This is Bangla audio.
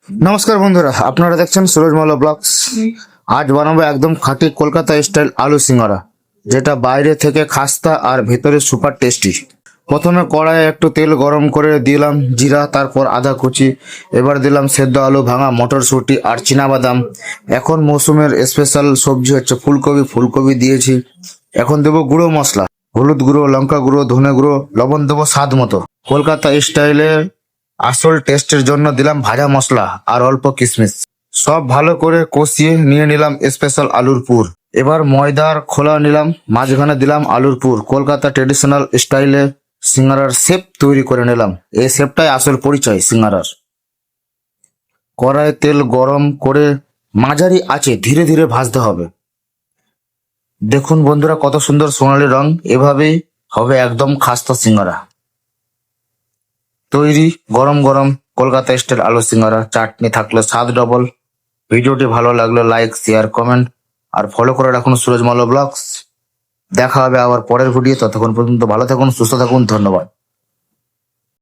নমস্কার বন্ধুরা, আপনারা দেখছেন সুরজ মাল্লা ব্লগস। আজ বানাবো একদম খাঁটি কলকাতা স্টাইল আলু সিঙ্গারা, যেটা বাইরে থেকে খাস্তা আর ভেতরে সুপার টেস্টি। প্রথমে কড়াইয়ে একটু তেল গরম করে দিলাম জিরা, তারপর আদা কুচি, এবার দিলাম সেদ্ধ আলু, ভাঙা মটরশুঁটি আর বাদাম। এখন মৌসুমের স্পেশাল সবজি হচ্ছে ফুলকপি দিয়েছি। এখন দেবো গুঁড়ো মশলা, হলুদ গুঁড়ো, লঙ্কা গুঁড়ো, ধনে গুঁড়ো, লবণ দেবো স্বাদ মতো। কলকাতা স্টাইলের আসল টেস্টের জন্য দিলাম ভাজা মশলা আর অল্প কিশমিশ। সব ভালো করে কষিয়ে নিয়ে নিলাম স্পেশাল আলুর পুর। এবার ময়দার খোলা নিলাম, মাঝখানে দিলাম আলুর পুর। কলকাতা ট্রেডিশনাল স্টাইলে সিঙ্গারার শেপ তৈরি করে নিলাম। এই শেপটাই আসল পরিচয় সিঙ্গারার। কড়াইয়ে তেল গরম করে মাঝারি আঁচে ধীরে ধীরে ভাজতে হবে। দেখুন বন্ধুরা, কত সুন্দর সোনালী রং। এভাবেই হবে একদম খাস্তা সিঙ্গারা তৈরি। গরম গরম কলকাতা স্টাইল আলু সিঙ্গারা, চাটনি থাকলে স্বাদ ডবল। ভিডিওটি ভালো লাগলে লাইক, শেয়ার, কমেন্ট আর ফলো করে রাখুন সুরজ মাল্লা ব্লগস। দেখা হবে আবার পরের ভিডিও। ততক্ষণ পর্যন্ত ভালো থাকুন, সুস্থ থাকুন। ধন্যবাদ।